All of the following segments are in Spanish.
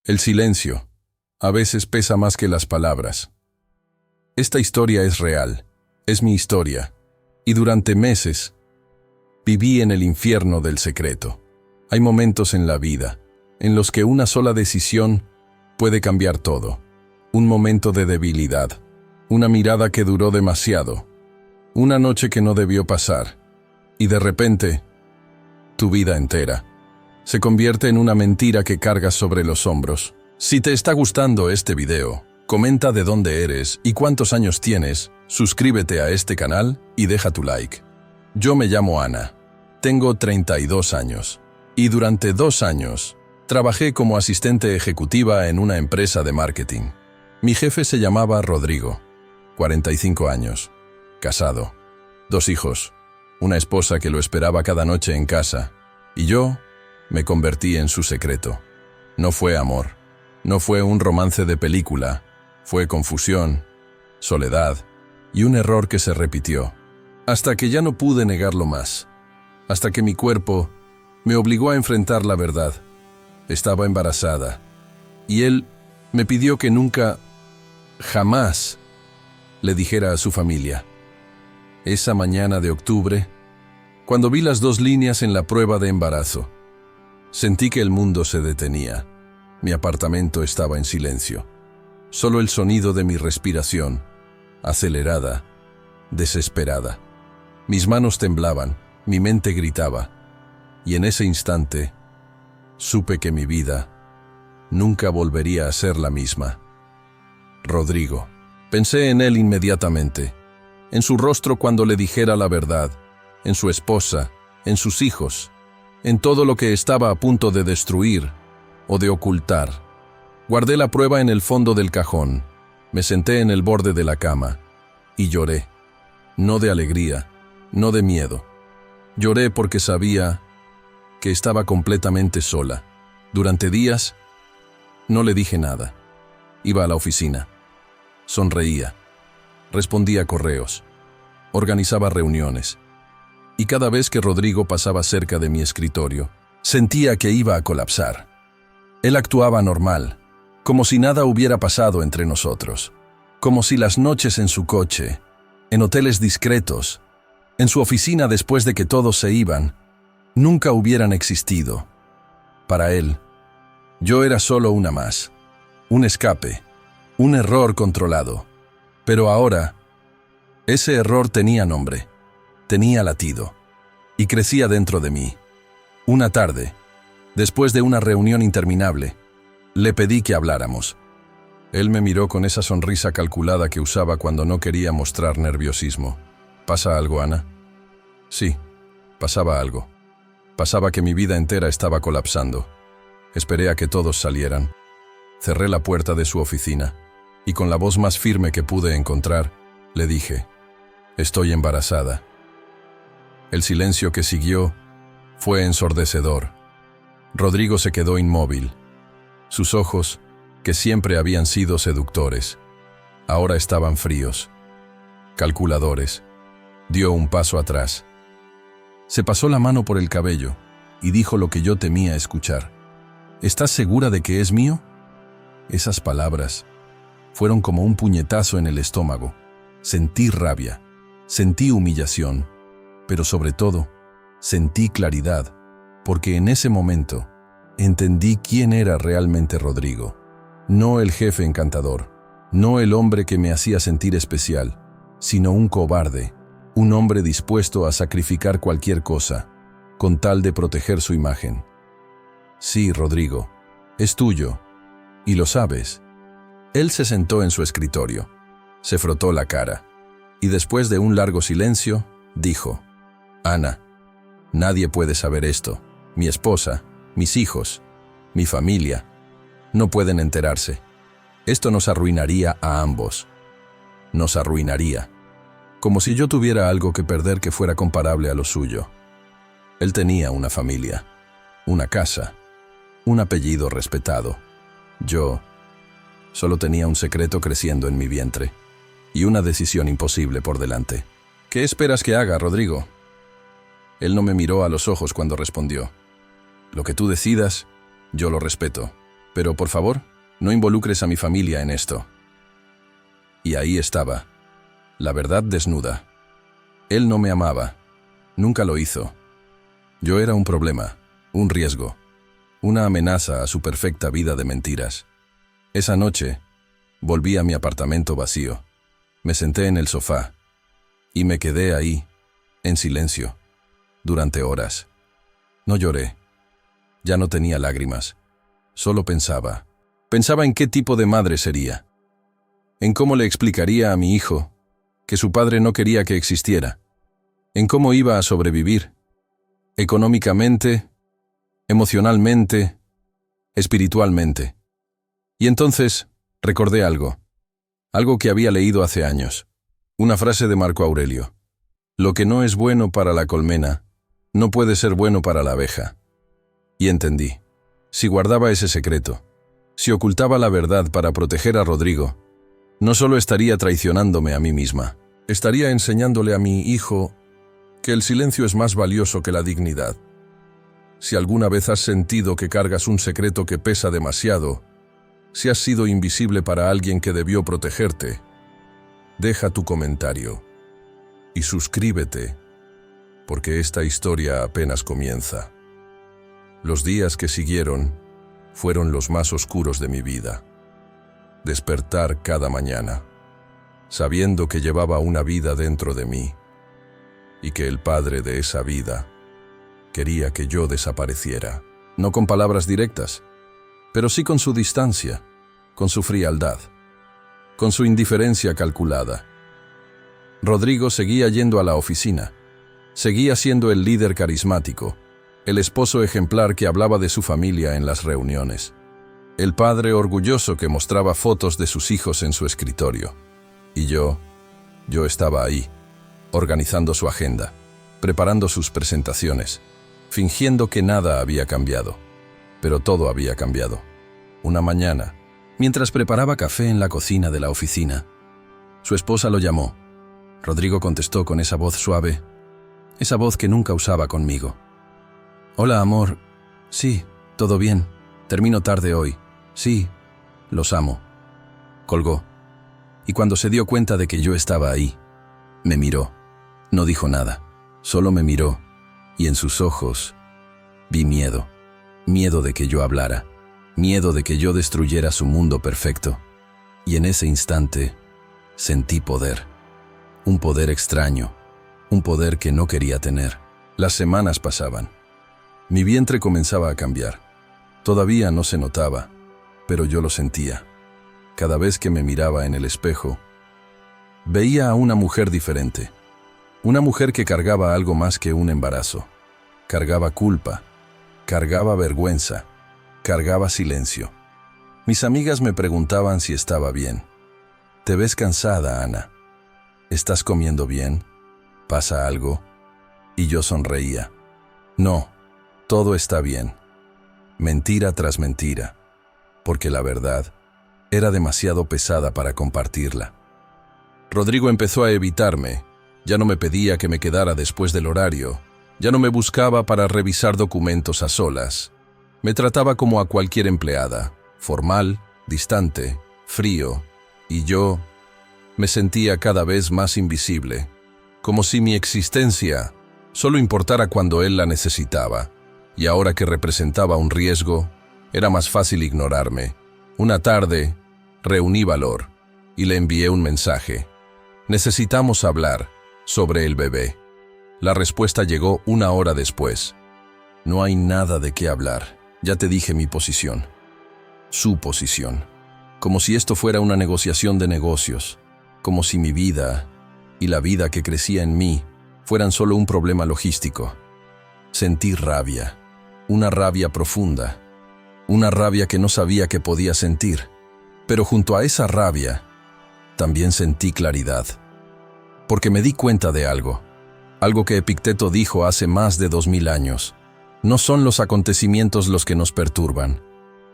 El silencio a veces pesa más que las palabras. Esta historia es real, es mi historia, y durante meses viví en el infierno del secreto. Hay momentos en la vida en los que una sola decisión puede cambiar todo. Un momento de debilidad, una mirada que duró demasiado, una noche que no debió pasar, y de repente, tu vida entera se convierte en una mentira que cargas sobre los hombros. Si te está gustando este video, comenta de dónde eres y cuántos años tienes, suscríbete a este canal y deja tu like. Yo me llamo Ana, tengo 32 años, y durante 2 años trabajé como asistente ejecutiva en una empresa de marketing. Mi jefe se llamaba Rodrigo, 45 años, casado, 2 hijos, una esposa que lo esperaba cada noche en casa, y yo me convertí en su secreto. No fue amor, no fue un romance de película, fue confusión, soledad y un error que se repitió, hasta que ya no pude negarlo más, hasta que mi cuerpo me obligó a enfrentar la verdad. Estaba embarazada, y él me pidió que nunca, jamás, le dijera a su familia. Esa mañana de octubre, cuando vi las 2 líneas en la prueba de embarazo, sentí que el mundo se detenía. Mi apartamento estaba en silencio. Solo el sonido de mi respiración, acelerada, desesperada. Mis manos temblaban, mi mente gritaba, y en ese instante supe que mi vida nunca volvería a ser la misma. Rodrigo. Pensé en él inmediatamente, en su rostro cuando le dijera la verdad, en su esposa, en sus hijos, en todo lo que estaba a punto de destruir o de ocultar. Guardé la prueba en el fondo del cajón, me senté en el borde de la cama y lloré, no de alegría, no de miedo. Lloré porque sabía que estaba completamente sola. Durante días no le dije nada. Iba a la oficina, sonreía, respondía correos, organizaba reuniones, y cada vez que Rodrigo pasaba cerca de mi escritorio, sentía que iba a colapsar. Él actuaba normal, como si nada hubiera pasado entre nosotros, como si las noches en su coche, en hoteles discretos, en su oficina después de que todos se iban, nunca hubieran existido. Para él, yo era solo una más, un escape, un error controlado. Pero ahora, ese error tenía nombre, tenía latido, y crecía dentro de mí. Una tarde, después de una reunión interminable, le pedí que habláramos. Él me miró con esa sonrisa calculada que usaba cuando no quería mostrar nerviosismo. ¿Pasa algo, Ana? Sí, pasaba algo. Pasaba que mi vida entera estaba colapsando. Esperé a que todos salieran. Cerré la puerta de su oficina y con la voz más firme que pude encontrar, le dije, estoy embarazada. El silencio que siguió fue ensordecedor. Rodrigo se quedó inmóvil. Sus ojos, que siempre habían sido seductores, ahora estaban fríos, calculadores. Dio un paso atrás. Se pasó la mano por el cabello y dijo lo que yo temía escuchar. ¿Estás segura de que es mío? Esas palabras fueron como un puñetazo en el estómago. Sentí rabia, sentí humillación, pero sobre todo, sentí claridad, porque en ese momento entendí quién era realmente Rodrigo. No el jefe encantador, no el hombre que me hacía sentir especial, sino un cobarde, un hombre dispuesto a sacrificar cualquier cosa, con tal de proteger su imagen. Sí, Rodrigo, es tuyo, y lo sabes. Él se sentó en su escritorio, se frotó la cara, y después de un largo silencio, dijo, Ana, nadie puede saber esto. Mi esposa, mis hijos, mi familia, no pueden enterarse. Esto nos arruinaría a ambos. Nos arruinaría. Como si yo tuviera algo que perder que fuera comparable a lo suyo. Él tenía una familia, una casa, un apellido respetado. Yo solo tenía un secreto creciendo en mi vientre y una decisión imposible por delante. ¿Qué esperas que haga, Rodrigo? Él no me miró a los ojos cuando respondió. Lo que tú decidas, yo lo respeto, Pero por favor, no involucres a mi familia en esto. Y ahí estaba, la verdad desnuda. Él no me amaba, nunca lo hizo. Yo era un problema, un riesgo, una amenaza a su perfecta vida de mentiras. Esa noche, volví a mi apartamento vacío. Me senté en el sofá y me quedé ahí, en silencio, durante horas. No lloré, ya no tenía lágrimas, solo pensaba. Pensaba en qué tipo de madre sería, en cómo le explicaría a mi hijo que su padre no quería que existiera, en cómo iba a sobrevivir, económicamente, emocionalmente, espiritualmente. Y entonces recordé algo que había leído hace años, una frase de Marco Aurelio. Lo que no es bueno para la colmena, no puede ser bueno para la abeja. Y entendí, si guardaba ese secreto, si ocultaba la verdad para proteger a Rodrigo, no solo estaría traicionándome a mí misma, estaría enseñándole a mi hijo que el silencio es más valioso que la dignidad. Si alguna vez has sentido que cargas un secreto que pesa demasiado, si has sido invisible para alguien que debió protegerte, deja tu comentario y suscríbete, porque esta historia apenas comienza. Los días que siguieron fueron los más oscuros de mi vida. Despertar cada mañana, sabiendo que llevaba una vida dentro de mí y que el padre de esa vida quería que yo desapareciera, no con palabras directas, pero sí con su distancia, con su frialdad, con su indiferencia calculada. Rodrigo seguía yendo a la oficina, seguía siendo el líder carismático, el esposo ejemplar que hablaba de su familia en las reuniones, el padre orgulloso que mostraba fotos de sus hijos en su escritorio. Y yo estaba ahí, organizando su agenda, preparando sus presentaciones, fingiendo que nada había cambiado. Pero todo había cambiado. Una mañana, mientras preparaba café en la cocina de la oficina, su esposa lo llamó. Rodrigo contestó con esa voz suave, esa voz que nunca usaba conmigo. «Hola, amor. Sí, todo bien. Termino tarde hoy. Sí, los amo». Colgó. Y cuando se dio cuenta de que yo estaba ahí, me miró. No dijo nada, solo me miró, y en sus ojos vi miedo. Miedo de que yo hablara, miedo de que yo destruyera su mundo perfecto. Y en ese instante sentí poder. Un poder extraño, un poder que no quería tener. Las semanas pasaban. Mi vientre comenzaba a cambiar. Todavía no se notaba, pero yo lo sentía. Cada vez que me miraba en el espejo, veía a una mujer diferente. Una mujer que cargaba algo más que un embarazo. Cargaba culpa, cargaba vergüenza, cargaba silencio. Mis amigas me preguntaban si estaba bien. «Te ves cansada, Ana. ¿Estás comiendo bien? ¿Pasa algo?» Y yo sonreía. «No, todo está bien». Mentira tras mentira, porque la verdad era demasiado pesada para compartirla. Rodrigo empezó a evitarme. Ya no me pedía que me quedara después del horario. Ya no me buscaba para revisar documentos a solas. Me trataba como a cualquier empleada, formal, distante, frío, y yo me sentía cada vez más invisible, como si mi existencia solo importara cuando él la necesitaba, y ahora que representaba un riesgo, era más fácil ignorarme. Una tarde, reuní valor y le envié un mensaje. «Necesitamos hablar sobre el bebé». La respuesta llegó una hora después. «No hay nada de qué hablar. Ya te dije mi posición». Su posición. Como si esto fuera una negociación de negocios. Como si mi vida y la vida que crecía en mí fueran solo un problema logístico. Sentí rabia. Una rabia profunda. Una rabia que no sabía que podía sentir. Pero junto a esa rabia, también sentí claridad. Porque me di cuenta de algo. Algo que Epicteto dijo hace más de 2000 años. No son los acontecimientos los que nos perturban,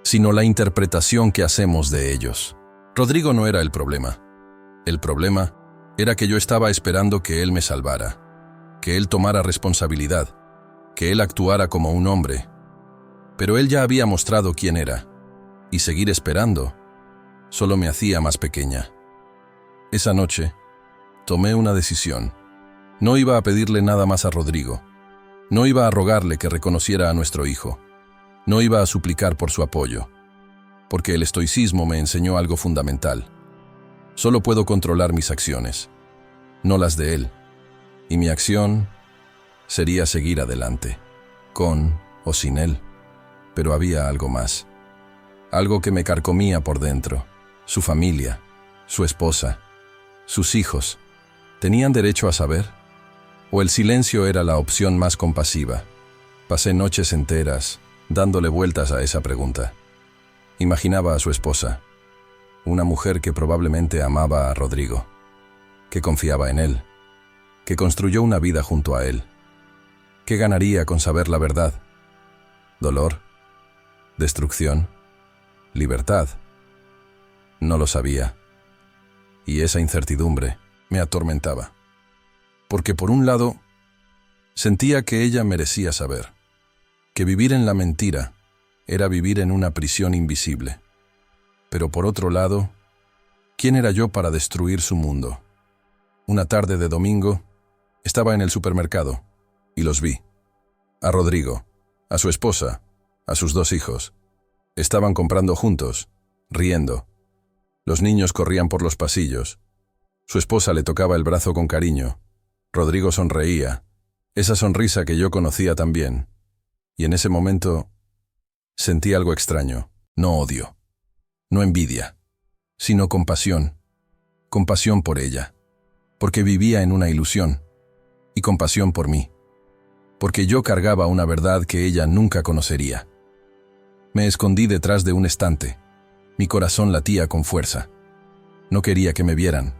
sino la interpretación que hacemos de ellos. Rodrigo no era el problema. El problema era que yo estaba esperando que él me salvara, que él tomara responsabilidad, que él actuara como un hombre. Pero él ya había mostrado quién era, y seguir esperando solo me hacía más pequeña. Esa noche, tomé una decisión. No iba a pedirle nada más a Rodrigo. No iba a rogarle que reconociera a nuestro hijo. No iba a suplicar por su apoyo. Porque el estoicismo me enseñó algo fundamental. Solo puedo controlar mis acciones, no las de él. Y mi acción sería seguir adelante, con o sin él. Pero había algo más. Algo que me carcomía por dentro. Su familia, su esposa, sus hijos. ¿Tenían derecho a saber? ¿O el silencio era la opción más compasiva? Pasé noches enteras dándole vueltas a esa pregunta. Imaginaba a su esposa, una mujer que probablemente amaba a Rodrigo, que confiaba en él, que construyó una vida junto a él. ¿Qué ganaría con saber la verdad? ¿Dolor? ¿Destrucción? ¿Libertad? No lo sabía. Y esa incertidumbre me atormentaba. Porque por un lado, sentía que ella merecía saber, que vivir en la mentira era vivir en una prisión invisible. Pero por otro lado, ¿quién era yo para destruir su mundo? Una tarde de domingo, estaba en el supermercado y los vi. A Rodrigo, a su esposa, a sus 2 hijos. Estaban comprando juntos, riendo. Los niños corrían por los pasillos. Su esposa le tocaba el brazo con cariño. Rodrigo sonreía, esa sonrisa que yo conocía tan bien. Y en ese momento sentí algo extraño, no odio, no envidia, sino compasión. Compasión por ella, porque vivía en una ilusión, y compasión por mí, porque yo cargaba una verdad que ella nunca conocería. Me escondí detrás de un estante. Mi corazón latía con fuerza. No quería que me vieran.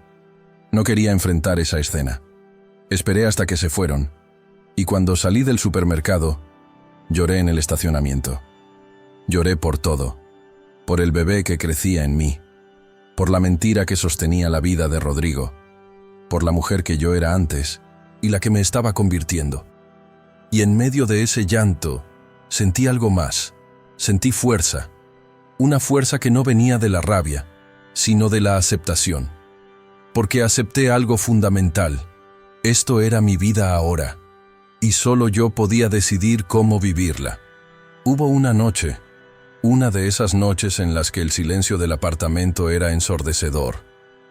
No quería enfrentar esa escena. Esperé hasta que se fueron, y cuando salí del supermercado, lloré en el estacionamiento. Lloré por todo, por el bebé que crecía en mí, por la mentira que sostenía la vida de Rodrigo, por la mujer que yo era antes y la que me estaba convirtiendo. Y en medio de ese llanto, sentí algo más. Sentí fuerza, una fuerza que no venía de la rabia, sino de la aceptación. Porque acepté algo fundamental. Esto era mi vida ahora, y solo yo podía decidir cómo vivirla. Hubo una noche, una de esas noches en las que el silencio del apartamento era ensordecedor,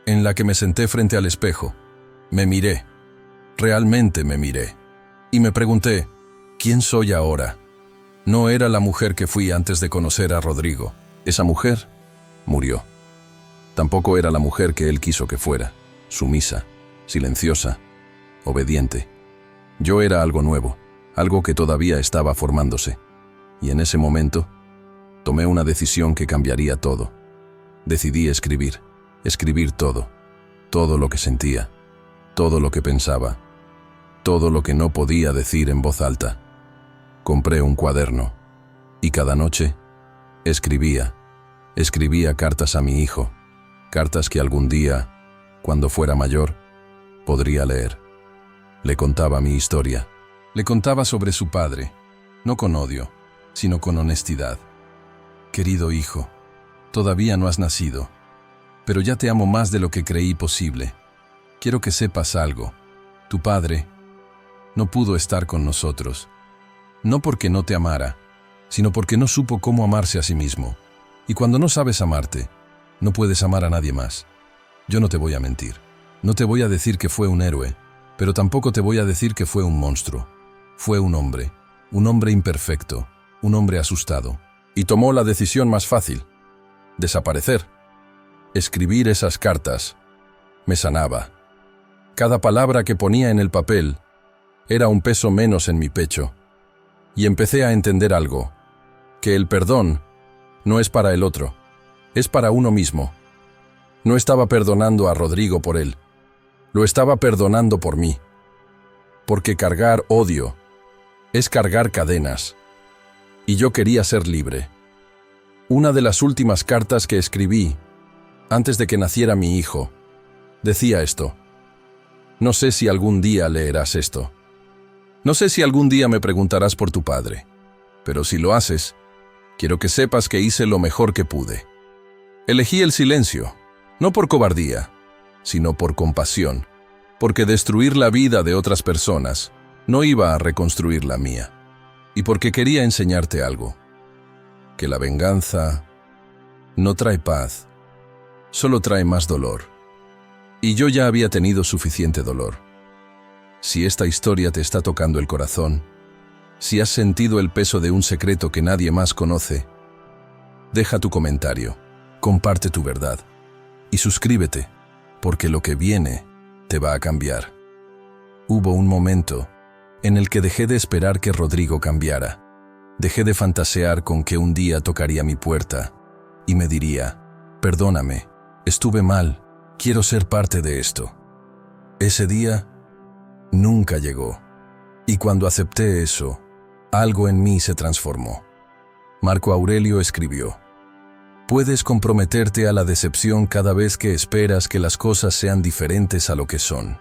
en la que me senté frente al espejo, me miré, realmente me miré, y me pregunté, ¿quién soy ahora? No era la mujer que fui antes de conocer a Rodrigo. Esa mujer murió. Tampoco era la mujer que él quiso que fuera, sumisa, silenciosa, obediente. Yo era algo nuevo, algo que todavía estaba formándose. Y en ese momento, tomé una decisión que cambiaría todo. Decidí escribir todo, todo lo que sentía, todo lo que pensaba, todo lo que no podía decir en voz alta. Compré un cuaderno, y cada noche escribía cartas a mi hijo, cartas que algún día, cuando fuera mayor, podría leer. Le contaba mi historia. Le contaba sobre su padre, no con odio, sino con honestidad. Querido hijo, todavía no has nacido, pero ya te amo más de lo que creí posible. Quiero que sepas algo. Tu padre no pudo estar con nosotros, no porque no te amara, sino porque no supo cómo amarse a sí mismo. Y cuando no sabes amarte, no puedes amar a nadie más. Yo no te voy a mentir. No te voy a decir que fue un héroe, pero tampoco te voy a decir que fue un monstruo. Fue un hombre imperfecto, un hombre asustado. Y tomó la decisión más fácil: desaparecer. Escribir esas cartas me sanaba. Cada palabra que ponía en el papel era un peso menos en mi pecho. Y empecé a entender algo, que el perdón no es para el otro, es para uno mismo. No estaba perdonando a Rodrigo por él, lo estaba perdonando por mí. Porque cargar odio es cargar cadenas. Y yo quería ser libre. Una de las últimas cartas que escribí, antes de que naciera mi hijo, decía esto: no sé si algún día leerás esto. No sé si algún día me preguntarás por tu padre, pero si lo haces, Quiero que sepas que hice lo mejor que pude. Elegí el silencio, no por cobardía, sino por compasión, porque destruir la vida de otras personas no iba a reconstruir la mía, y porque quería enseñarte algo, que la venganza no trae paz, solo trae más dolor. Y yo ya había tenido suficiente dolor. Si esta historia te está tocando el corazón, si has sentido el peso de un secreto que nadie más conoce, deja tu comentario, comparte tu verdad y suscríbete, porque lo que viene te va a cambiar. Hubo un momento en el que dejé de esperar que Rodrigo cambiara. Dejé de fantasear con que un día tocaría mi puerta y me diría: perdóname, estuve mal, quiero ser parte de esto. Ese día nunca llegó, y cuando acepté eso, algo en mí se transformó. Marco Aurelio escribió: puedes comprometerte a la decepción cada vez que esperas que las cosas sean diferentes a lo que son.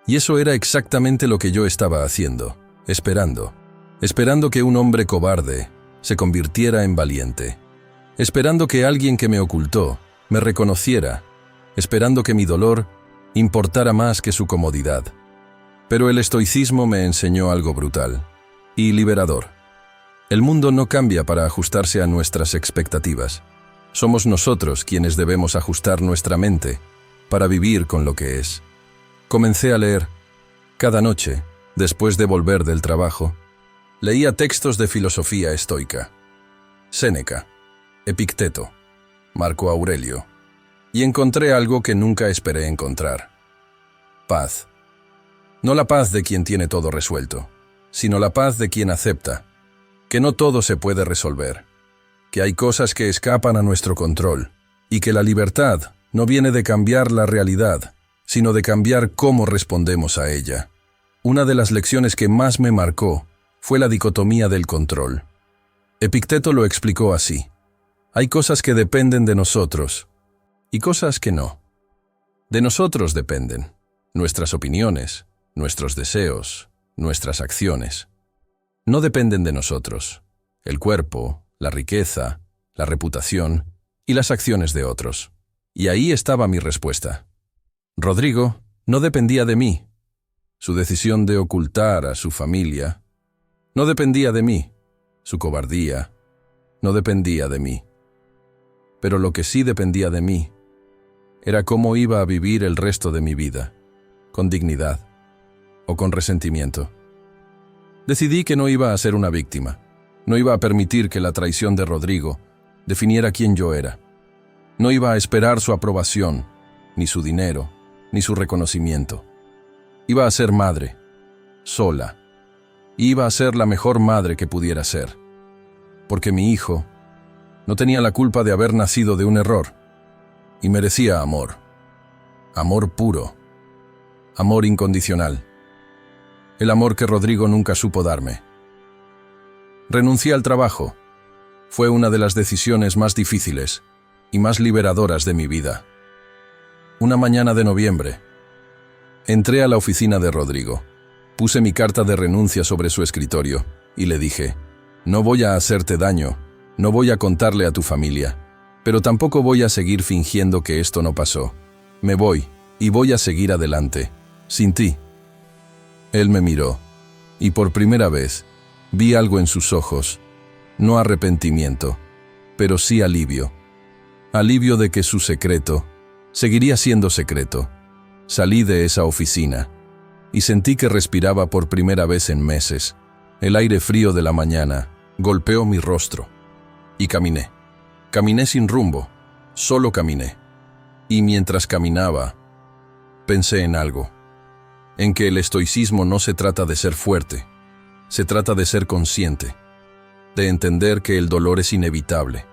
Y eso era exactamente lo que yo estaba haciendo, esperando que un hombre cobarde se convirtiera en valiente, esperando que alguien que me ocultó me reconociera, esperando que mi dolor importara más que su comodidad. Pero el estoicismo me enseñó algo brutal y liberador. El mundo no cambia para ajustarse a nuestras expectativas. Somos nosotros quienes debemos ajustar nuestra mente para vivir con lo que es. Comencé a leer. Cada noche, después de volver del trabajo, leía textos de filosofía estoica. Séneca, Epicteto, Marco Aurelio, y encontré algo que nunca esperé encontrar. Paz. No la paz de quien tiene todo resuelto, sino la paz de quien acepta que no todo se puede resolver, que hay cosas que escapan a nuestro control, y que la libertad no viene de cambiar la realidad, sino de cambiar cómo respondemos a ella. Una de las lecciones que más me marcó fue la dicotomía del control. Epicteto lo explicó así: hay cosas que dependen de nosotros y cosas que no. De nosotros dependen nuestras opiniones, nuestros deseos, nuestras acciones. No dependen de nosotros el cuerpo, la riqueza, la reputación y las acciones de otros. Y ahí estaba mi respuesta. Rodrigo no dependía de mí. Su decisión de ocultar a su familia no dependía de mí. Su cobardía no dependía de mí. Pero lo que sí dependía de mí era cómo iba a vivir el resto de mi vida, con dignidad o con resentimiento. Decidí que no iba a ser una víctima. No iba a permitir que la traición de Rodrigo definiera quién yo era. No iba a esperar su aprobación, ni su dinero, ni su reconocimiento. Iba a ser madre, sola. Iba a ser la mejor madre que pudiera ser. Porque mi hijo no tenía la culpa de haber nacido de un error y merecía amor. Amor puro. Amor incondicional. El amor que Rodrigo nunca supo darme. Renuncié al trabajo. Fue una de las decisiones más difíciles y más liberadoras de mi vida. Una mañana de noviembre, entré a la oficina de Rodrigo. Puse mi carta de renuncia sobre su escritorio y le dije: no voy a hacerte daño, no voy a contarle a tu familia, pero tampoco voy a seguir fingiendo que esto no pasó. Me voy y voy a seguir adelante, sin ti. Él me miró y por primera vez vi algo en sus ojos, no arrepentimiento, pero sí alivio. Alivio de que su secreto seguiría siendo secreto. Salí de esa oficina y sentí que respiraba por primera vez en meses. El aire frío de la mañana golpeó mi rostro y caminé. Caminé sin rumbo, solo caminé. Y mientras caminaba, pensé en algo, en que el estoicismo no se trata de ser fuerte, se trata de ser consciente, de entender que el dolor es inevitable,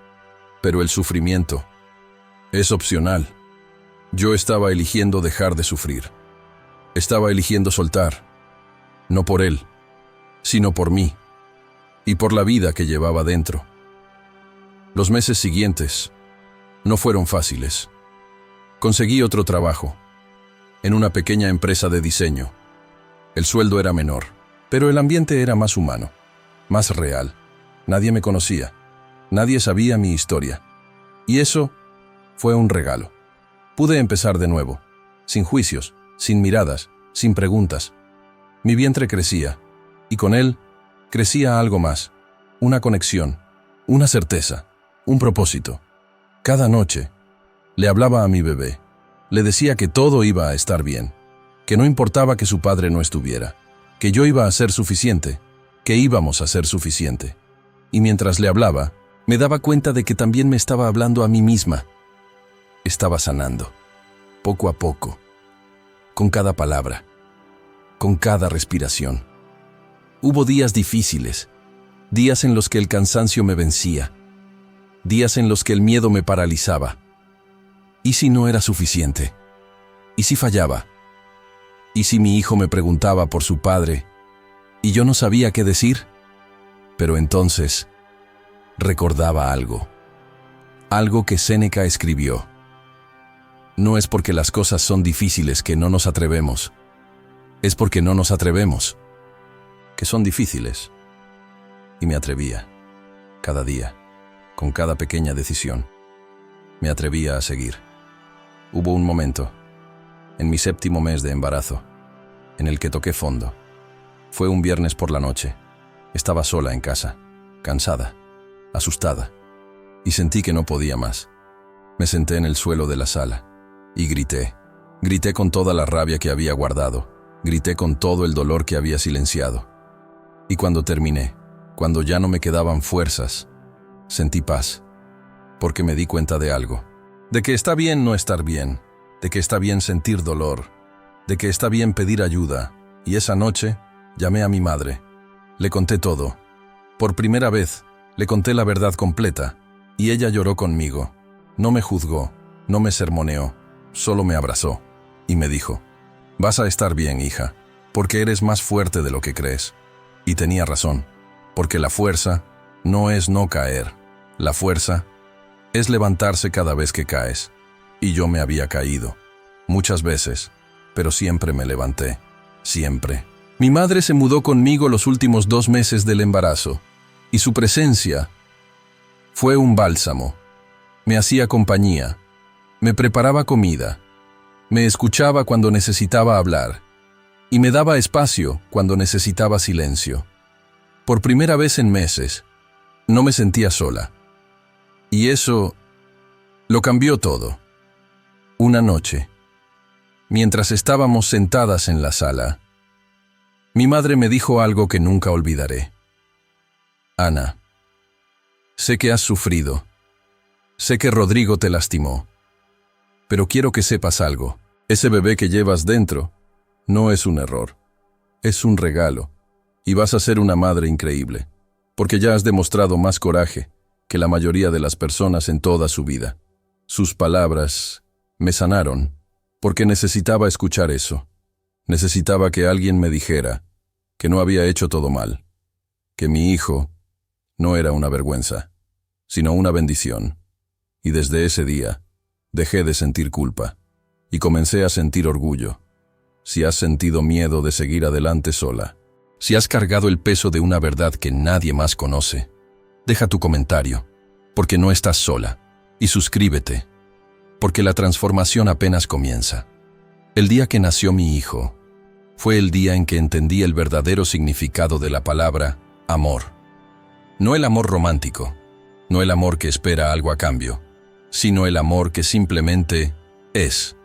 pero el sufrimiento es opcional. Yo estaba eligiendo dejar de sufrir. Estaba eligiendo soltar, no por él, sino por mí y por la vida que llevaba dentro. Los meses siguientes no fueron fáciles. Conseguí otro trabajo, en una pequeña empresa de diseño. El sueldo era menor, pero el ambiente era más humano, más real. Nadie me conocía, Nadie sabía mi historia. Y eso fue un regalo. Pude empezar de nuevo, sin juicios, sin miradas, sin preguntas. Mi vientre crecía, y con él crecía algo más, una conexión, una certeza, un propósito. Cada noche le hablaba a mi bebé, le decía que todo iba a estar bien, que no importaba que su padre no estuviera, que yo iba a ser suficiente, que íbamos a ser suficiente. Y mientras le hablaba, me daba cuenta de que también me estaba hablando a mí misma. Estaba sanando, poco a poco, con cada palabra, con cada respiración. Hubo días difíciles, días en los que el cansancio me vencía, días en los que el miedo me paralizaba. ¿Y si no era suficiente? ¿Y si fallaba? ¿Y si mi hijo me preguntaba por su padre y yo no sabía qué decir? Pero entonces recordaba algo que Séneca escribió. No es porque las cosas son difíciles que no nos atrevemos, es porque no nos atrevemos, que son difíciles. Y me atrevía, cada día, con cada pequeña decisión. Me atrevía a seguir. Hubo un momento, en mi 7º mes de embarazo, en el que toqué fondo. Fue un viernes por la noche. Estaba sola en casa, cansada, asustada, y sentí que no podía más. Me senté en el suelo de la sala y grité. Grité con toda la rabia que había guardado. Grité con todo el dolor que había silenciado. Y cuando terminé, cuando ya no me quedaban fuerzas, sentí paz, porque me di cuenta de algo. De que está bien no estar bien, de que está bien sentir dolor, de que está bien pedir ayuda. Y esa noche llamé a mi madre. Le conté todo. Por primera vez, le conté la verdad completa, y ella lloró conmigo. No me juzgó, no me sermoneó, solo me abrazó, y me dijo: vas a estar bien, hija, porque eres más fuerte de lo que crees. Y tenía razón, porque la fuerza no es no caer. La fuerza es levantarse cada vez que caes. Y yo me había caído, muchas veces, pero siempre me levanté, siempre. Mi madre se mudó conmigo los últimos 2 meses del embarazo, y su presencia fue un bálsamo. Me hacía compañía, me preparaba comida, me escuchaba cuando necesitaba hablar, y me daba espacio cuando necesitaba silencio. Por primera vez en meses, no me sentía sola. Y eso lo cambió todo. Una noche, mientras estábamos sentadas en la sala, mi madre me dijo algo que nunca olvidaré. Ana, sé que has sufrido, sé que Rodrigo te lastimó, pero quiero que sepas algo. Ese bebé que llevas dentro no es un error, es un regalo, y vas a ser una madre increíble, porque ya has demostrado más coraje que la mayoría de las personas en toda su vida. Sus palabras me sanaron, porque necesitaba escuchar eso. Necesitaba que alguien me dijera que no había hecho todo mal, que mi hijo no era una vergüenza, sino una bendición. Y desde ese día dejé de sentir culpa y comencé a sentir orgullo. Si has sentido miedo de seguir adelante sola, si has cargado el peso de una verdad que nadie más conoce, deja tu comentario, porque no estás sola, y suscríbete, porque la transformación apenas comienza. El día que nació mi hijo fue el día en que entendí el verdadero significado de la palabra amor. No el amor romántico, no el amor que espera algo a cambio, sino el amor que simplemente es.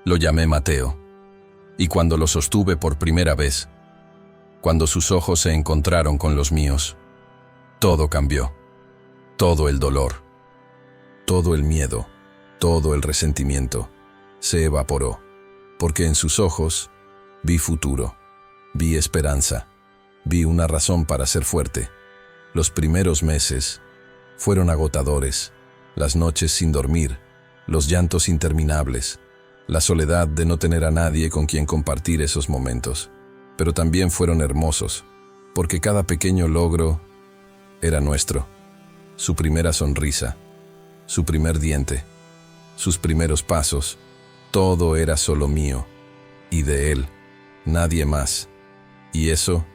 Lo llamé Mateo, y cuando lo sostuve por primera vez, cuando sus ojos se encontraron con los míos, todo cambió. Todo el dolor, todo el miedo, todo el resentimiento se evaporó, porque en sus ojos vi futuro, vi esperanza, vi una razón para ser fuerte. Los primeros meses fueron agotadores, las noches sin dormir, los llantos interminables, la soledad de no tener a nadie con quien compartir esos momentos. Pero también fueron hermosos, porque cada pequeño logro era nuestro. Su primera sonrisa, su primer diente, sus primeros pasos, todo era solo mío, y de él, nadie más. Y eso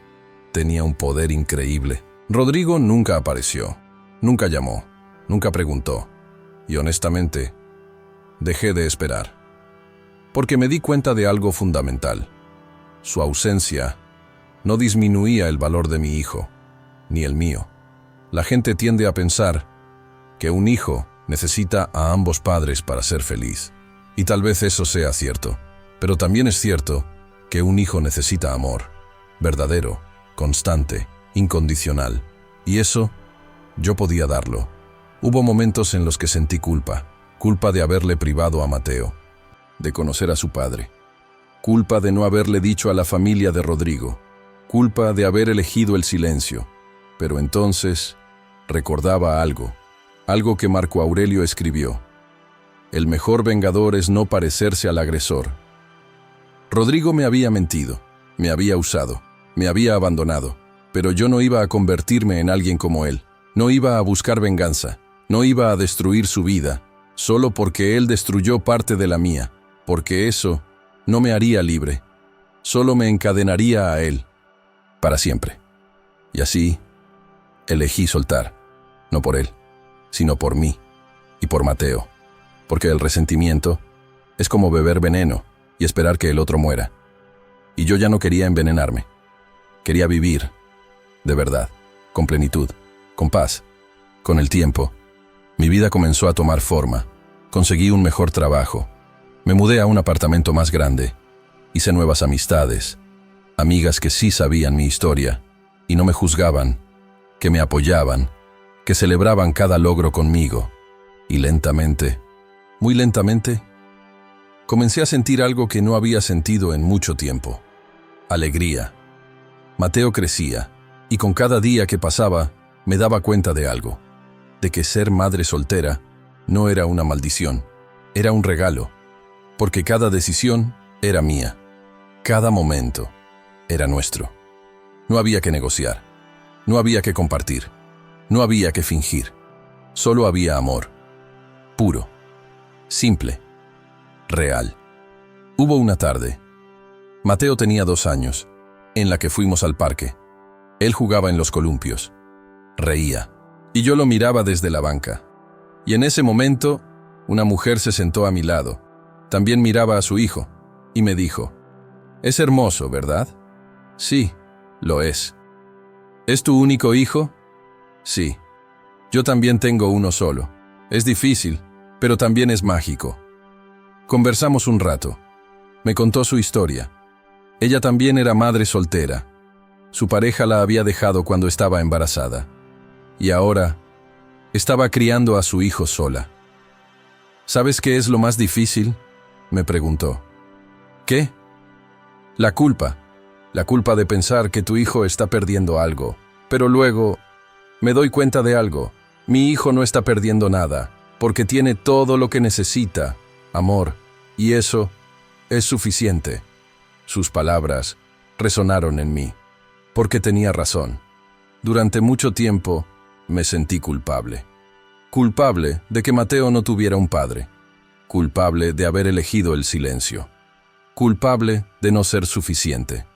tenía un poder increíble. Rodrigo nunca apareció. Nunca llamó, nunca preguntó, y honestamente, dejé de esperar. Porque me di cuenta de algo fundamental. Su ausencia no disminuía el valor de mi hijo, ni el mío. La gente tiende a pensar que un hijo necesita a ambos padres para ser feliz. Y tal vez eso sea cierto, pero también es cierto que un hijo necesita amor, verdadero, constante, incondicional. Y eso, yo podía darlo. Hubo momentos en los que sentí culpa de haberle privado a Mateo, de conocer a su padre, culpa de no haberle dicho a la familia de Rodrigo, culpa de haber elegido el silencio. Pero entonces recordaba algo que Marco Aurelio escribió: el mejor vengador es no parecerse al agresor. Rodrigo me había mentido, me había usado, me había abandonado, pero yo no iba a convertirme en alguien como él, no iba a buscar venganza, no iba a destruir su vida, solo porque él destruyó parte de la mía, porque eso no me haría libre, solo me encadenaría a él, para siempre. Y así, elegí soltar, no por él, sino por mí y por Mateo, porque el resentimiento es como beber veneno y esperar que el otro muera. Y yo ya no quería envenenarme, quería vivir, de verdad, con plenitud, con paz. Con el tiempo, mi vida comenzó a tomar forma, conseguí un mejor trabajo, me mudé a un apartamento más grande, hice nuevas amistades, amigas que sí sabían mi historia y no me juzgaban, que me apoyaban, que celebraban cada logro conmigo. Y lentamente, muy lentamente, comencé a sentir algo que no había sentido en mucho tiempo: alegría. Mateo crecía, y con cada día que pasaba, me daba cuenta de algo, de que ser madre soltera no era una maldición, era un regalo, porque cada decisión era mía, cada momento era nuestro. No había que negociar, no había que compartir, no había que fingir, solo había amor, puro, simple, real. Hubo una tarde, Mateo tenía 2 años, en la que fuimos al parque. Él jugaba en los columpios, reía, y yo lo miraba desde la banca. Y en ese momento, una mujer se sentó a mi lado. También miraba a su hijo, y me dijo: «Es hermoso, ¿verdad?» «Sí, lo es». «¿Es tu único hijo?» «Sí. Yo también tengo uno solo. Es difícil, pero también es mágico». Conversamos un rato. Me contó su historia. Ella también era madre soltera. Su pareja la había dejado cuando estaba embarazada. Y ahora estaba criando a su hijo sola. «¿Sabes qué es lo más difícil?», me preguntó. «¿Qué?» La culpa de pensar que tu hijo está perdiendo algo. Pero luego me doy cuenta de algo. Mi hijo no está perdiendo nada, porque tiene todo lo que necesita: amor, y eso es suficiente». Sus palabras resonaron en mí, porque tenía razón. Durante mucho tiempo me sentí culpable. Culpable de que Mateo no tuviera un padre. Culpable de haber elegido el silencio. Culpable de no ser suficiente.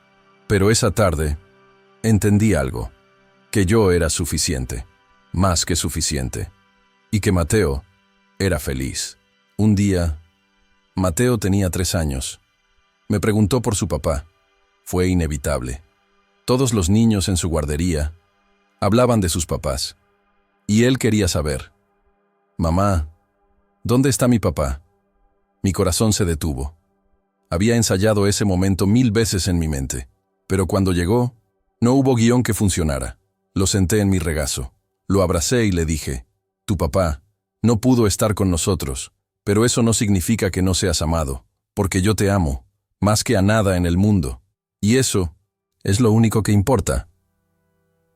Pero esa tarde entendí algo: que yo era suficiente, más que suficiente, y que Mateo era feliz. Un día, Mateo tenía 3 años. Me preguntó por su papá. Fue inevitable. Todos los niños en su guardería hablaban de sus papás. Y él quería saber: «Mamá, ¿dónde está mi papá?» Mi corazón se detuvo. Había ensayado ese momento 1000 veces en mi mente. Pero cuando llegó, no hubo guión que funcionara. Lo senté en mi regazo. Lo abracé y le dije: «Tu papá no pudo estar con nosotros, pero eso no significa que no seas amado, porque yo te amo, más que a nada en el mundo. Y eso es lo único que importa».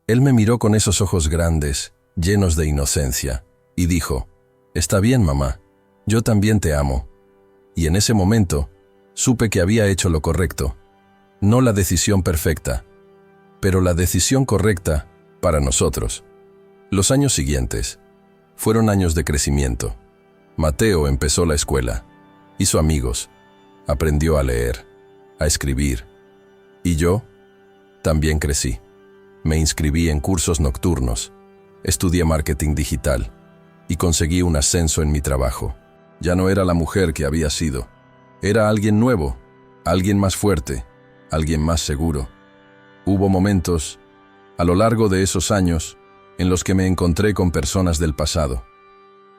Él me miró con esos ojos grandes, llenos de inocencia, y dijo: «Está bien, mamá, yo también te amo». Y en ese momento, supe que había hecho lo correcto. No la decisión perfecta, pero la decisión correcta para nosotros. Los años siguientes fueron años de crecimiento. Mateo empezó la escuela, hizo amigos, aprendió a leer, a escribir. Y yo también crecí. Me inscribí en cursos nocturnos, Estudié marketing digital y conseguí un ascenso en mi trabajo. Ya no era la mujer que había sido. Era alguien nuevo, alguien más fuerte, alguien más seguro. Hubo momentos, a lo largo de esos años, en los que me encontré con personas del pasado.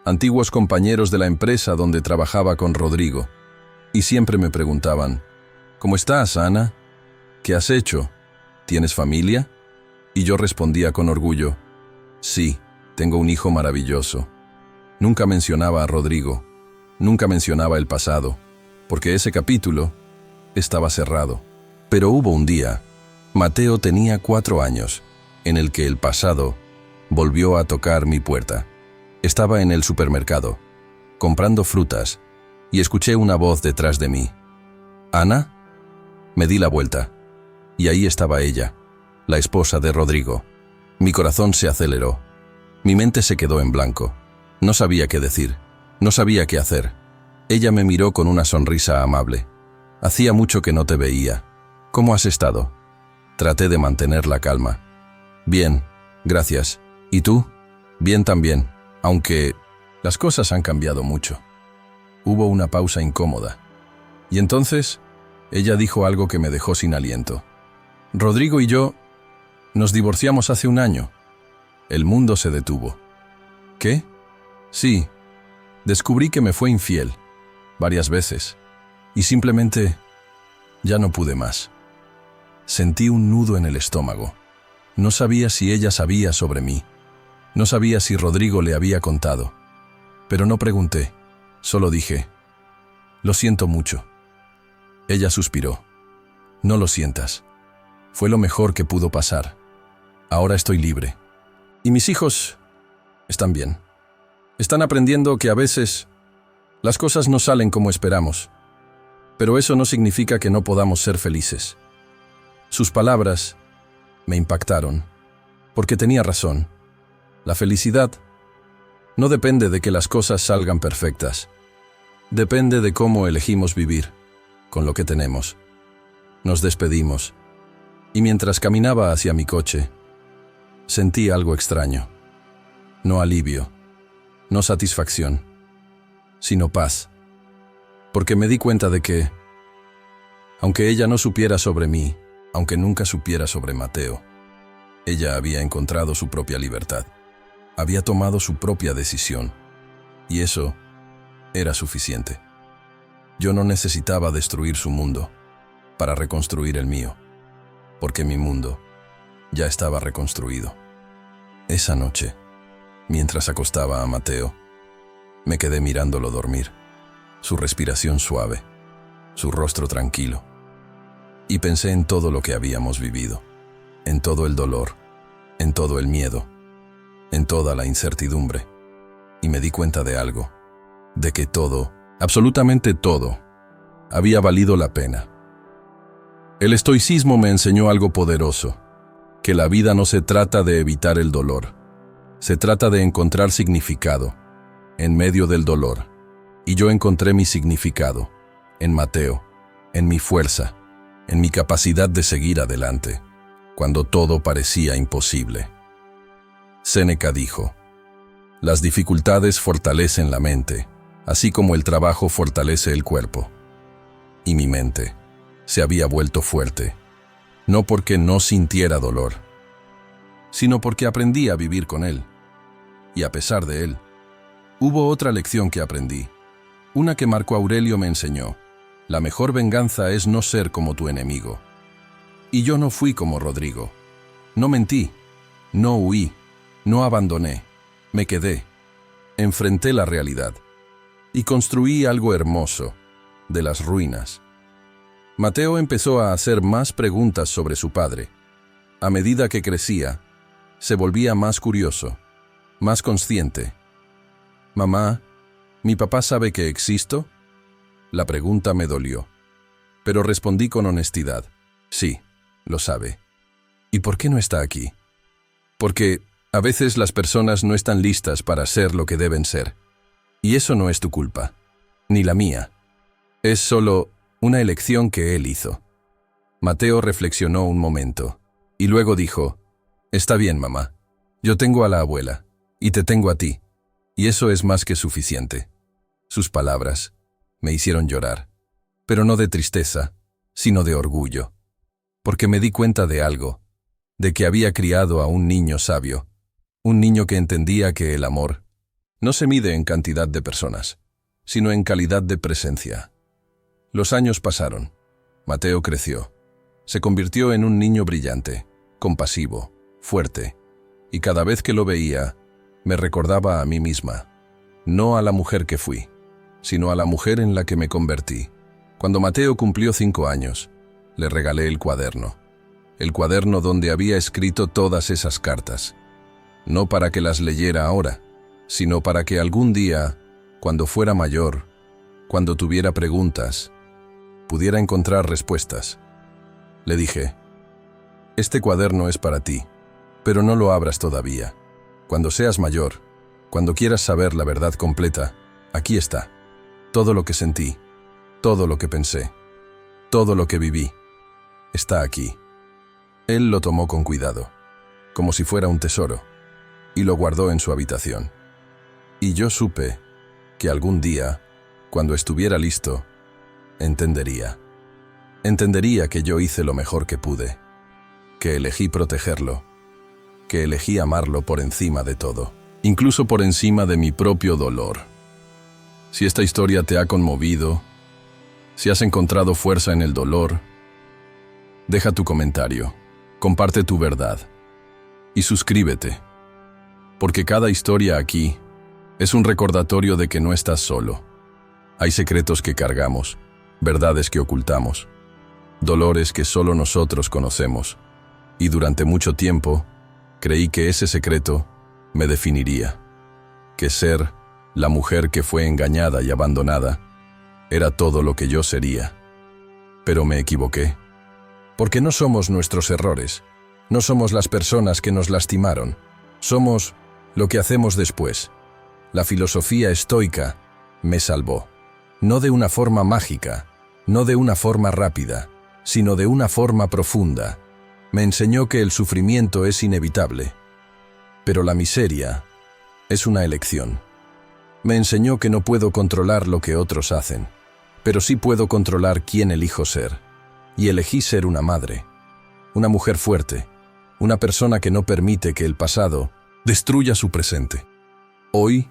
Antiguos compañeros de la empresa donde trabajaba con Rodrigo. Y siempre me preguntaban, ¿cómo estás, Ana? ¿Qué has hecho? ¿Tienes familia? Y yo respondía con orgullo, sí, tengo un hijo maravilloso. Nunca mencionaba a Rodrigo, nunca mencionaba el pasado, porque ese capítulo estaba cerrado. Pero hubo un día, Mateo tenía 4 años, en el que el pasado volvió a tocar mi puerta. Estaba en el supermercado, comprando frutas, y escuché una voz detrás de mí. ¿Ana? Me di la vuelta, y ahí estaba ella, la esposa de Rodrigo. Mi corazón se aceleró. Mi mente se quedó en blanco. No sabía qué decir, no sabía qué hacer. Ella me miró con una sonrisa amable. Hacía mucho que no te veía. ¿Cómo has estado? Traté de mantener la calma. Bien, gracias. ¿Y tú? Bien también, aunque las cosas han cambiado mucho. Hubo una pausa incómoda. Y entonces, ella dijo algo que me dejó sin aliento. Rodrigo y yo nos divorciamos hace 1 año. El mundo se detuvo. ¿Qué? Sí, descubrí que me fue infiel, varias veces, y simplemente ya no pude más. Sentí un nudo en el estómago. No sabía si ella sabía sobre mí. No sabía si Rodrigo le había contado. Pero no pregunté, solo dije, lo siento mucho. Ella suspiró. No lo sientas. Fue lo mejor que pudo pasar. Ahora estoy libre. Y mis hijos están bien. Están aprendiendo que a veces las cosas no salen como esperamos. Pero eso no significa que no podamos ser felices. Sus palabras me impactaron, porque tenía razón. La felicidad no depende de que las cosas salgan perfectas. Depende de cómo elegimos vivir, con lo que tenemos. Nos despedimos, y mientras caminaba hacia mi coche, sentí algo extraño. No alivio, no satisfacción, sino paz. Porque me di cuenta de que, aunque ella no supiera sobre mí, aunque nunca supiera sobre Mateo, ella había encontrado su propia libertad. Había tomado su propia decisión, y eso era suficiente. Yo no necesitaba destruir su mundo para reconstruir el mío, porque mi mundo ya estaba reconstruido. Esa noche, mientras acostaba a Mateo, me quedé mirándolo dormir, su respiración suave, su rostro tranquilo, y pensé en todo lo que habíamos vivido, en todo el dolor, en todo el miedo, en toda la incertidumbre, y me di cuenta de algo, de que todo, absolutamente todo, había valido la pena. El estoicismo me enseñó algo poderoso, que la vida no se trata de evitar el dolor, se trata de encontrar significado en medio del dolor, y yo encontré mi significado en Mateo, en mi fuerza, en mi capacidad de seguir adelante, cuando todo parecía imposible. Séneca dijo, las dificultades fortalecen la mente, así como el trabajo fortalece el cuerpo. Y mi mente se había vuelto fuerte, no porque no sintiera dolor, sino porque aprendí a vivir con él. Y a pesar de él, hubo otra lección que aprendí, una que Marco Aurelio me enseñó. La mejor venganza es no ser como tu enemigo. Y yo no fui como Rodrigo. No mentí, no huí, no abandoné, me quedé, enfrenté la realidad y construí algo hermoso de las ruinas. Mateo empezó a hacer más preguntas sobre su padre. A medida que crecía, se volvía más curioso, más consciente. «Mamá, ¿mi papá sabe que existo?» La pregunta me dolió, pero respondí con honestidad. Sí, lo sabe. ¿Y por qué no está aquí? Porque a veces las personas no están listas para ser lo que deben ser. Y eso no es tu culpa, ni la mía. Es solo una elección que él hizo. Mateo reflexionó un momento, y luego dijo, «Está bien, mamá. Yo tengo a la abuela, y te tengo a ti, y eso es más que suficiente. Sus palabras me hicieron llorar, pero no de tristeza, sino de orgullo, porque me di cuenta de algo, de que había criado a un niño sabio, un niño que entendía que el amor no se mide en cantidad de personas, sino en calidad de presencia. Los años pasaron. Mateo creció. Se convirtió en un niño brillante, compasivo, fuerte, y cada vez que lo veía, me recordaba a mí misma, no a la mujer que fui, sino a la mujer en la que me convertí. Cuando Mateo cumplió 5 años, le regalé el cuaderno donde había escrito todas esas cartas, no para que las leyera ahora, sino para que algún día, cuando fuera mayor, cuando tuviera preguntas, pudiera encontrar respuestas. Le dije, este cuaderno es para ti, pero no lo abras todavía. Cuando seas mayor, cuando quieras saber la verdad completa, aquí está. Todo lo que sentí, todo lo que pensé, todo lo que viví, está aquí. Él lo tomó con cuidado, como si fuera un tesoro, y lo guardó en su habitación. Y yo supe que algún día, cuando estuviera listo, entendería que yo hice lo mejor que pude, que elegí protegerlo, que elegí amarlo por encima de todo, incluso por encima de mi propio dolor. Si esta historia te ha conmovido, si has encontrado fuerza en el dolor, deja tu comentario, comparte tu verdad y suscríbete, porque cada historia aquí es un recordatorio de que no estás solo. Hay secretos que cargamos, verdades que ocultamos, dolores que solo nosotros conocemos, y durante mucho tiempo creí que ese secreto me definiría, que ser la mujer que fue engañada y abandonada era todo lo que yo sería. Pero me equivoqué, porque no somos nuestros errores, no somos las personas que nos lastimaron, somos lo que hacemos después. La filosofía estoica me salvó, no de una forma mágica, no de una forma rápida, sino de una forma profunda. Me enseñó que el sufrimiento es inevitable, pero la miseria es una elección. Me enseñó que no puedo controlar lo que otros hacen, pero sí puedo controlar quién elijo ser. Y elegí ser una madre, una mujer fuerte, una persona que no permite que el pasado destruya su presente. Hoy,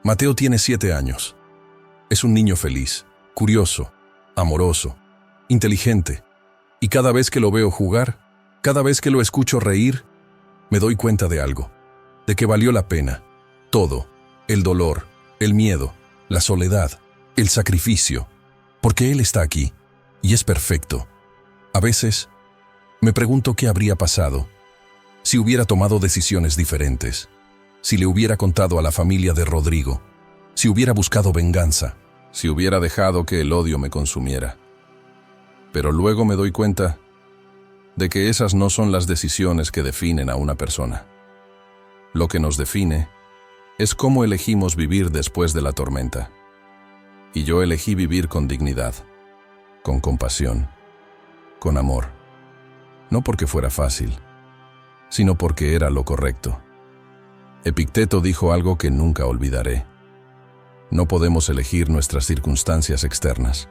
Mateo tiene 7 años. Es un niño feliz, curioso, amoroso, inteligente, y cada vez que lo veo jugar, cada vez que lo escucho reír, me doy cuenta de algo, de que valió la pena, todo, el dolor, el miedo, la soledad, el sacrificio, porque él está aquí, y es perfecto. A veces, me pregunto qué habría pasado si hubiera tomado decisiones diferentes, si le hubiera contado a la familia de Rodrigo, si hubiera buscado venganza, si hubiera dejado que el odio me consumiera. Pero luego me doy cuenta de que esas no son las decisiones que definen a una persona. Lo que nos define es cómo elegimos vivir después de la tormenta. Y yo elegí vivir con dignidad, con compasión, con amor. No porque fuera fácil, sino porque era lo correcto. Epicteto dijo algo que nunca olvidaré. No podemos elegir nuestras circunstancias externas,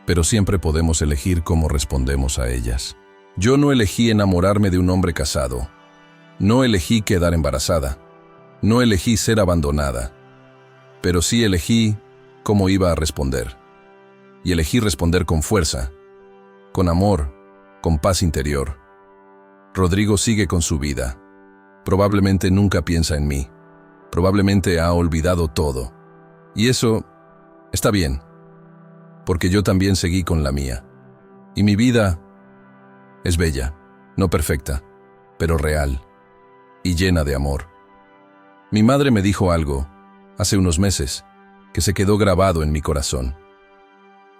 pero siempre podemos elegir cómo respondemos a ellas. Yo no elegí enamorarme de un hombre casado, no elegí quedar embarazada, no elegí ser abandonada, pero sí elegí cómo iba a responder. Y elegí responder con fuerza, con amor, con paz interior. Rodrigo sigue con su vida. Probablemente nunca piensa en mí. Probablemente ha olvidado todo. Y eso está bien, porque yo también seguí con la mía. Y mi vida es bella, no perfecta, pero real y llena de amor. Mi madre me dijo algo hace unos meses que se quedó grabado en mi corazón.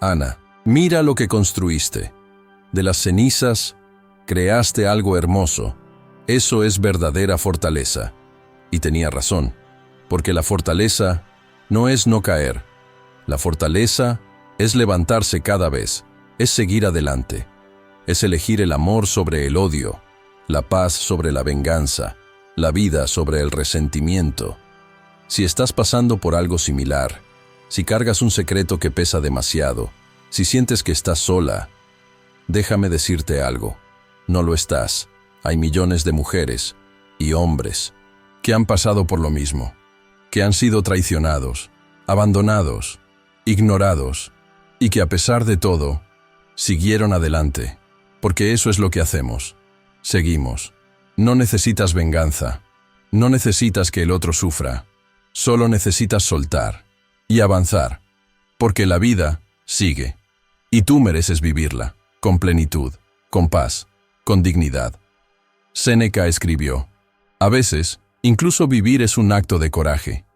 Ana, mira lo que construiste. De las cenizas creaste algo hermoso. Eso es verdadera fortaleza. Y tenía razón, porque la fortaleza no es no caer. La fortaleza es levantarse cada vez, es seguir adelante, es elegir el amor sobre el odio, la paz sobre la venganza, la vida sobre el resentimiento. Si estás pasando por algo similar, si cargas un secreto que pesa demasiado, si sientes que estás sola, déjame decirte algo. No lo estás. Hay millones de mujeres y hombres que han pasado por lo mismo, que han sido traicionados, abandonados, ignorados, y que a pesar de todo, siguieron adelante, porque eso es lo que hacemos. Seguimos. No necesitas venganza, no necesitas que el otro sufra, solo necesitas soltar y avanzar, porque la vida sigue, y tú mereces vivirla, con plenitud, con paz, con dignidad. Séneca escribió, a veces, incluso vivir es un acto de coraje,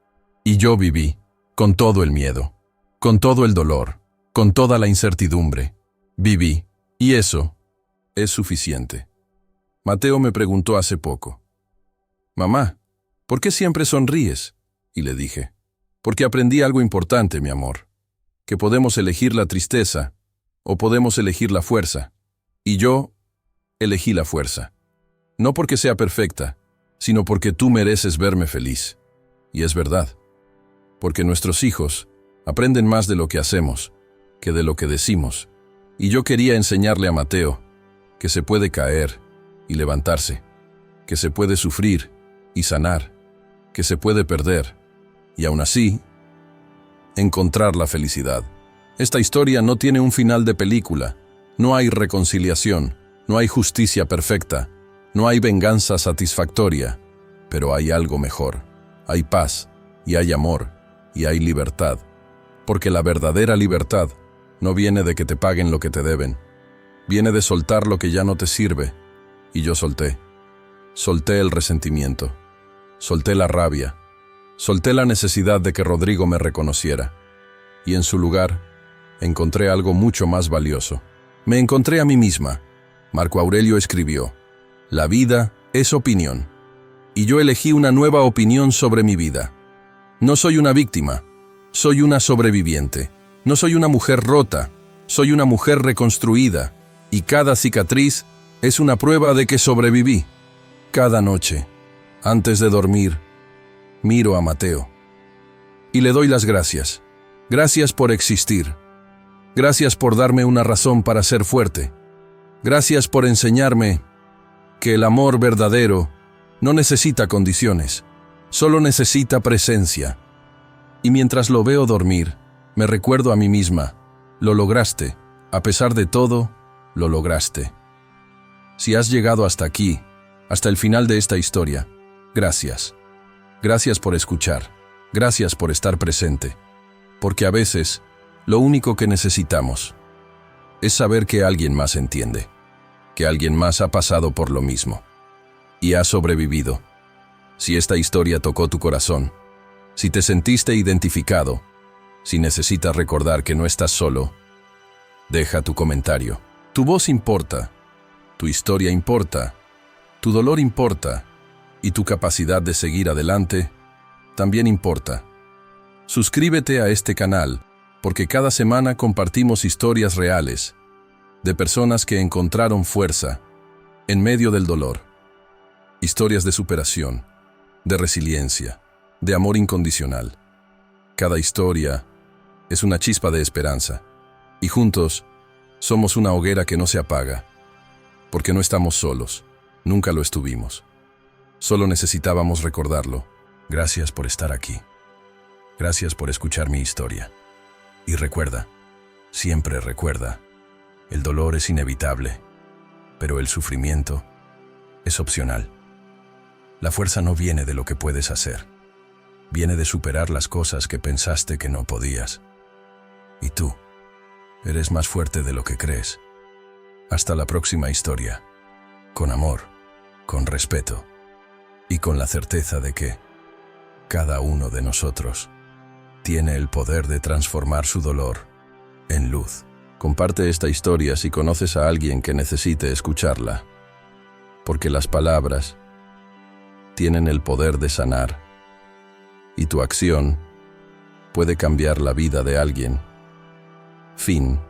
y yo viví, con todo el miedo, con todo el dolor, con toda la incertidumbre, viví, y eso es suficiente. Mateo me preguntó hace poco, «Mamá, ¿por qué siempre sonríes?» Y le dije, «Porque aprendí algo importante, mi amor, que podemos elegir la tristeza o podemos elegir la fuerza, y yo elegí la fuerza. No porque sea perfecta, sino porque tú mereces verme feliz. Y es verdad, porque nuestros hijos aprenden más de lo que hacemos que de lo que decimos. Y yo quería enseñarle a Mateo que se puede caer y levantarse, que se puede sufrir y sanar, que se puede perder y aún así encontrar la felicidad. Esta historia no tiene un final de película, no hay reconciliación, no hay justicia perfecta, no hay venganza satisfactoria, pero hay algo mejor. Hay paz, y hay amor, y hay libertad. Porque la verdadera libertad no viene de que te paguen lo que te deben. Viene de soltar lo que ya no te sirve. Y yo solté. Solté el resentimiento. Solté la rabia. Solté la necesidad de que Rodrigo me reconociera. Y en su lugar, encontré algo mucho más valioso. Me encontré a mí misma. Marco Aurelio escribió, «La vida es opinión». Y yo elegí una nueva opinión sobre mi vida. No soy una víctima, soy una sobreviviente. No soy una mujer rota, soy una mujer reconstruida. Y cada cicatriz es una prueba de que sobreviví. Cada noche, antes de dormir, miro a Mateo y le doy las gracias. Gracias por existir. Gracias por darme una razón para ser fuerte. Gracias por enseñarme que el amor verdadero no necesita condiciones, solo necesita presencia. Y mientras lo veo dormir, me recuerdo a mí misma, lo lograste, a pesar de todo, lo lograste. Si has llegado hasta aquí, hasta el final de esta historia, gracias. Gracias por escuchar, gracias por estar presente, porque a veces, lo único que necesitamos es saber que alguien más entiende, que alguien más ha pasado por lo mismo y ha sobrevivido. Si esta historia tocó tu corazón, si te sentiste identificado, si necesitas recordar que no estás solo, deja tu comentario. Tu voz importa, tu historia importa, tu dolor importa y tu capacidad de seguir adelante también importa. Suscríbete a este canal porque cada semana compartimos historias reales de personas que encontraron fuerza en medio del dolor. Historias de superación, de resiliencia, de amor incondicional. Cada historia es una chispa de esperanza y juntos somos una hoguera que no se apaga, porque no estamos solos, nunca lo estuvimos. Solo necesitábamos recordarlo. Gracias por estar aquí. Gracias por escuchar mi historia. Y recuerda, siempre recuerda, el dolor es inevitable, pero el sufrimiento es opcional. La fuerza no viene de lo que puedes hacer, viene de superar las cosas que pensaste que no podías. Y tú, eres más fuerte de lo que crees. Hasta la próxima historia, con amor, con respeto y con la certeza de que cada uno de nosotros tiene el poder de transformar su dolor en luz. Comparte esta historia si conoces a alguien que necesite escucharla, porque las palabras tienen el poder de sanar y tu acción puede cambiar la vida de alguien. Fin.